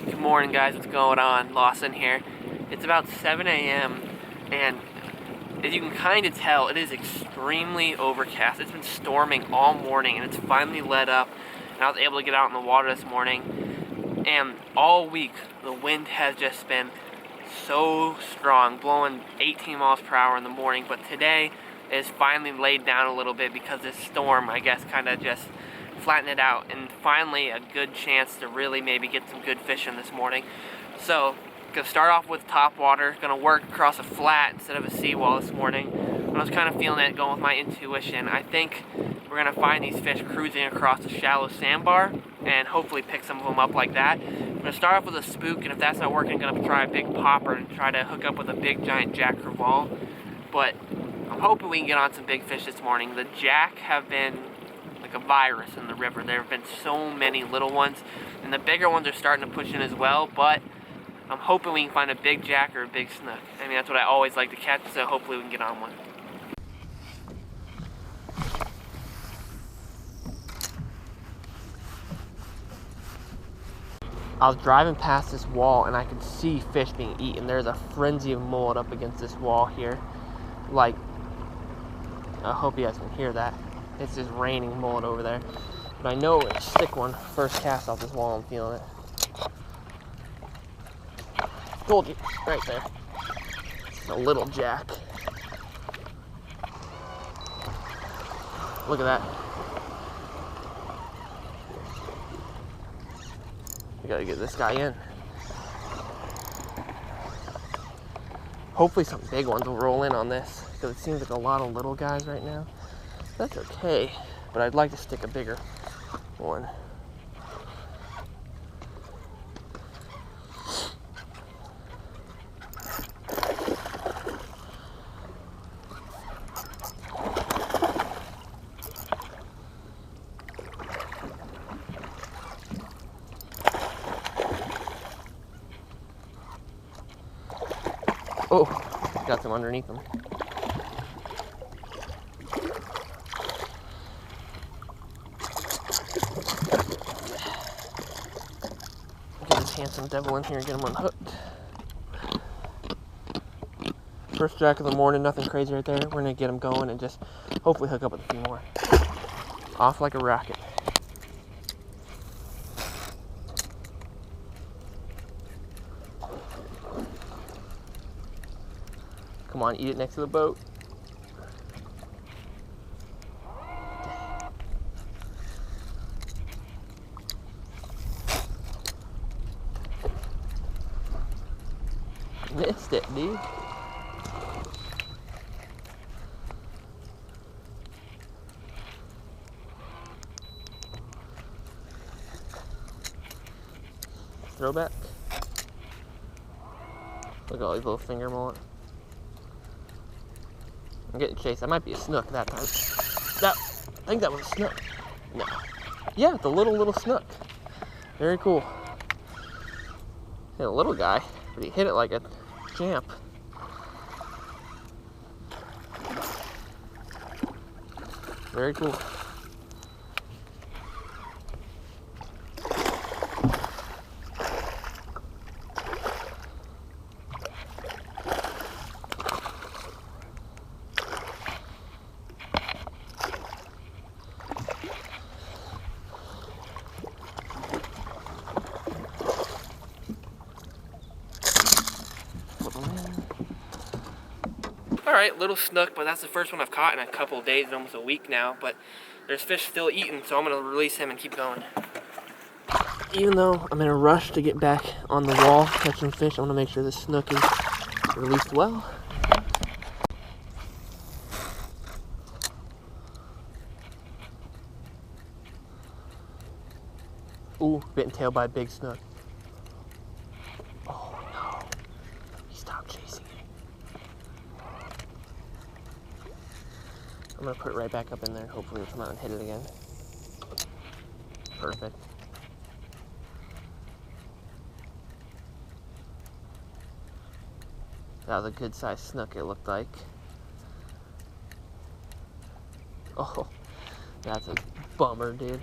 Good morning, guys. What's going on? Lawson here. It's about 7 a.m. and as you can kind of tell, it is extremely overcast. It's been storming all morning and it's finally let up, and I was able to get out in the water this morning. And all week, the wind has just been so strong, blowing 18 miles per hour in the morning. But today is finally laid down a little bit because this storm, I guess, kind of just flatten it out, and finally a good chance to really maybe get some good fishing this morning. So gonna start off with top water, gonna work across a flat instead of a seawall this morning. And I was kind of feeling it, going with my intuition. I think we're gonna find these fish cruising across a shallow sandbar and hopefully pick some of them up like that. I'm gonna start off with a spook, and if that's not working, I'm gonna try a big popper and try to hook up with a big giant jack crevalle. But I'm hoping we can get on some big fish this morning. The jack have been like a virus in the river. There have been so many little ones, and the bigger ones are starting to push in as well, but I'm hoping we can find a big jack or a big snook. I mean, that's what I always like to catch, so hopefully we can get on one. I was driving past this wall and I could see fish being eaten. There's a frenzy of mullet up against this wall here. Like, I hope you guys can hear that. It's just raining mullet over there. But I know we're gonna stick one first cast off this wall. I'm feeling it. Told you, right there. It's a little jack. Look at that. We gotta get this guy in. Hopefully some big ones will roll in on this, because it seems like a lot of little guys right now. That's okay, but I'd like to stick a bigger one. Oh, got some underneath them. Get this handsome devil in here and get him unhooked. First jack of the morning, nothing crazy right there. We're gonna get him going and just hopefully hook up with a few more. Off like a rocket. Come on, eat it next to the boat. Missed it, dude. Throwback. Look at all these little finger mullet. I'm getting chased. That might be a snook that time. I think that was a snook. No. Yeah, the little snook. Very cool. Hit a little guy, but he hit it like a champ. Very cool. Alright, little snook, but that's the first one I've caught in a couple of days, almost a week now, but there's fish still eating, so I'm going to release him and keep going. Even though I'm in a rush to get back on the wall catching fish, I want to make sure this snook is released well. Ooh, bitten tail by a big snook. Oh no, he stopped chasing it. I'm gonna put it right back up in there and hopefully it'll come out and hit it again. Perfect. That was a good sized snook, it looked like. Oh, that's a bummer, dude.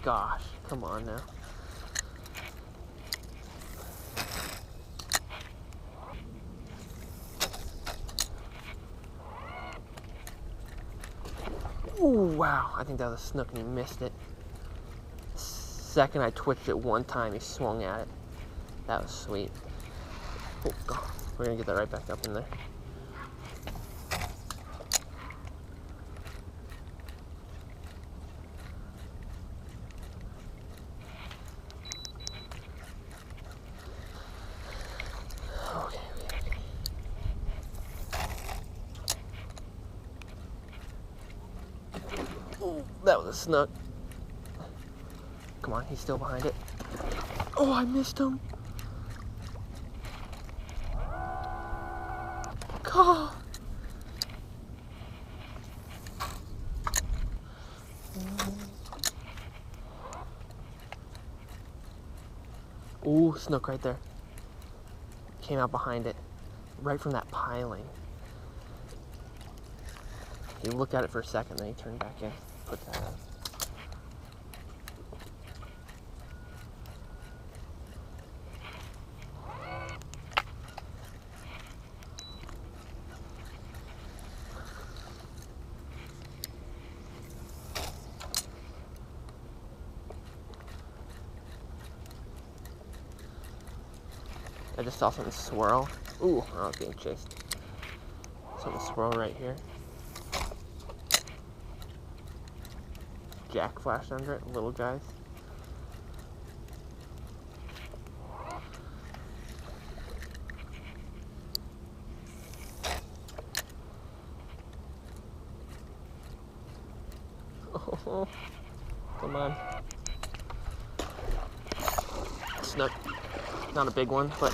Gosh, come on now. wow, I think that was a snook and he missed it. Second I twitched it one time, he swung at it. That was sweet. Oh God, we're gonna get that right back up in there. Okay. Ooh, that was a snook. Come on, he's still behind it. Oh, I missed him. God. Ooh, snook right there. Came out behind it, right from that piling. He looked at it for a second, then he turned back in. Put that out. I just saw something swirl. Ooh, I was being chased. Something swirl right here. Jack flashed under it, little guys. Oh, come on. Snook. Not a big one, but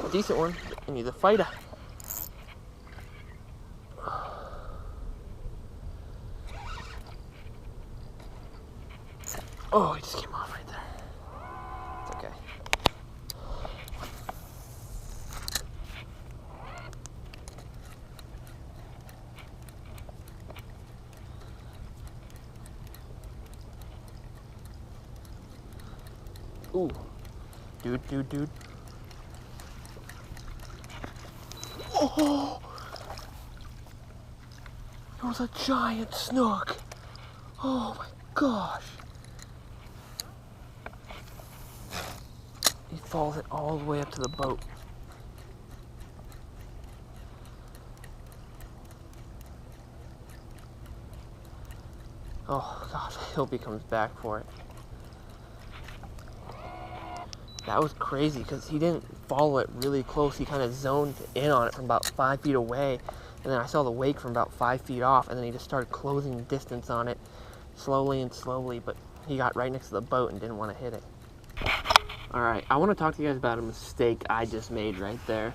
a decent one. You need a fighter. Oh, he just came off right there. It's okay. Ooh. Dude. Oh! It was a giant snook. Oh my gosh. He follows it all the way up to the boat. Oh gosh, I hope he comes back for it. That was crazy because he didn't follow it really close. He kind of zoned in on it from about 5 feet away. And then I saw the wake from about 5 feet off. And then he just started closing distance on it slowly and slowly. But he got right next to the boat and didn't want to hit it. Alright, I want to talk to you guys about a mistake I just made right there.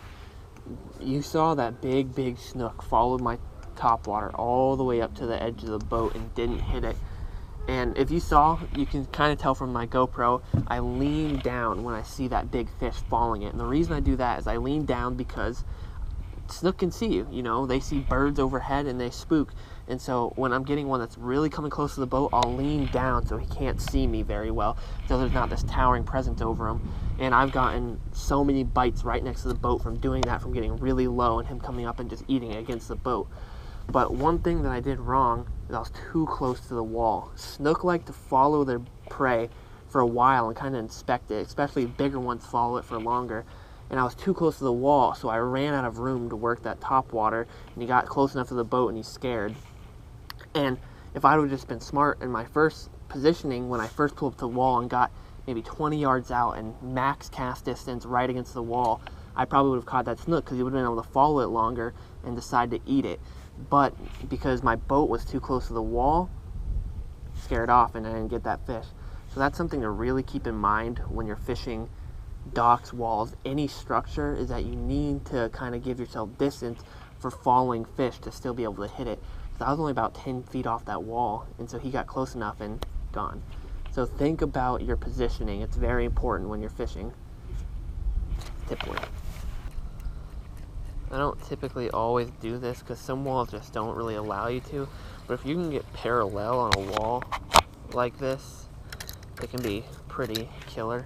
You saw that big snook followed my topwater all the way up to the edge of the boat and didn't hit it. And if you saw, you can kind of tell from my GoPro, I lean down when I see that big fish following it. And the reason I do that is I lean down because snook can see you, you know, they see birds overhead and they spook. And so when I'm getting one that's really coming close to the boat, I'll lean down so he can't see me very well, so there's not this towering presence over him. And I've gotten so many bites right next to the boat from doing that, from getting really low and him coming up and just eating it against the boat. But one thing that I did wrong is I was too close to the wall. Snook like to follow their prey for a while and kind of inspect it, especially bigger ones follow it for longer. And I was too close to the wall, so I ran out of room to work that top water, and he got close enough to the boat and he's scared. And if I would have just been smart in my first positioning, when I first pulled up to the wall and got maybe 20 yards out and max cast distance right against the wall, I probably would have caught that snook because he would have been able to follow it longer and decide to eat it. But because my boat was too close to the wall, scared off and I didn't get that fish. So that's something to really keep in mind when you're fishing docks, walls, any structure, is that you need to kind of give yourself distance for following fish to still be able to hit it. So I was only about 10 feet off that wall, and so he got close enough and gone. So think about your positioning. It's very important when you're fishing. Tip one. I don't typically always do this because some walls just don't really allow you to, but if you can get parallel on a wall like this, it can be pretty killer.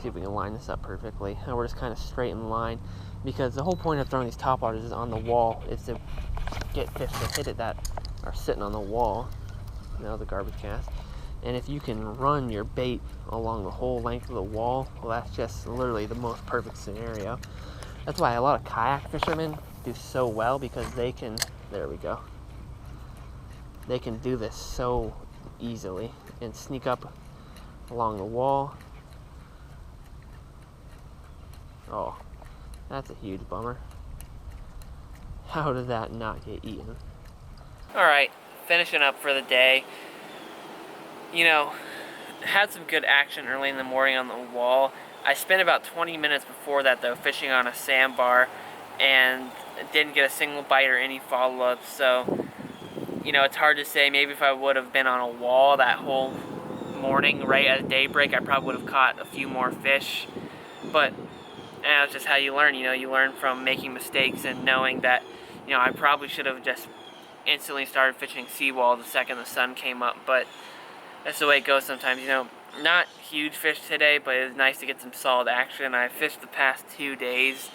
See if we can line this up perfectly. And we're just kind of straight in line, because the whole point of throwing these topwaters is on the wall is to get fish to hit it that are sitting on the wall, the garbage cans. And if you can run your bait along the whole length of the wall, well, that's just literally the most perfect scenario. That's why a lot of kayak fishermen do so well, because they can, there we go, they can do this so easily and sneak up along the wall. Oh, that's a huge bummer. How did that not get eaten? Alright, finishing up for the day. Had some good action early in the morning on the wall. I spent about 20 minutes before that, though, fishing on a sandbar, and didn't get a single bite or any follow-ups. So, it's hard to say. Maybe if I would have been on a wall that whole morning right at daybreak, I probably would have caught a few more fish. But that's just how you learn. You learn from making mistakes and knowing that, I probably should have just instantly started fishing Seawall the second the sun came up. But that's the way it goes sometimes. Not huge fish today, but it was nice to get some solid action. I fished the past 2 days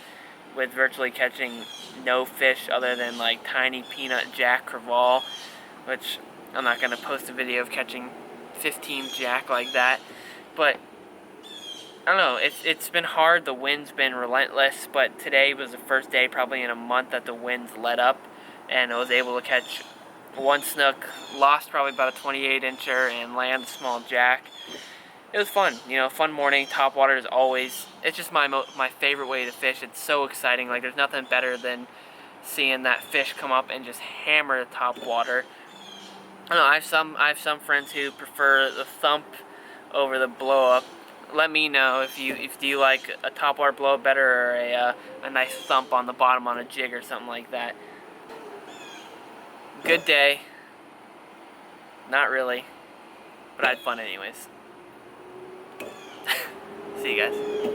with virtually catching no fish other than like tiny peanut jack crevalle, which I'm not going to post a video of catching 15 jack like that. But I don't know, it's been hard. The wind's been relentless, but today was the first day probably in a month that the winds let up, and I was able to catch one snook, lost probably about a 28-incher, and land a small jack. It was fun, fun morning. Top water is always, it's just my favorite way to fish. It's so exciting. Like, there's nothing better than seeing that fish come up and just hammer the top water. I don't know, I have some friends who prefer the thump over the blow up. Let me know if you like a top water blow up better, or a nice thump on the bottom on a jig or something like that. Good day. Not really, but I had fun anyways. See you guys.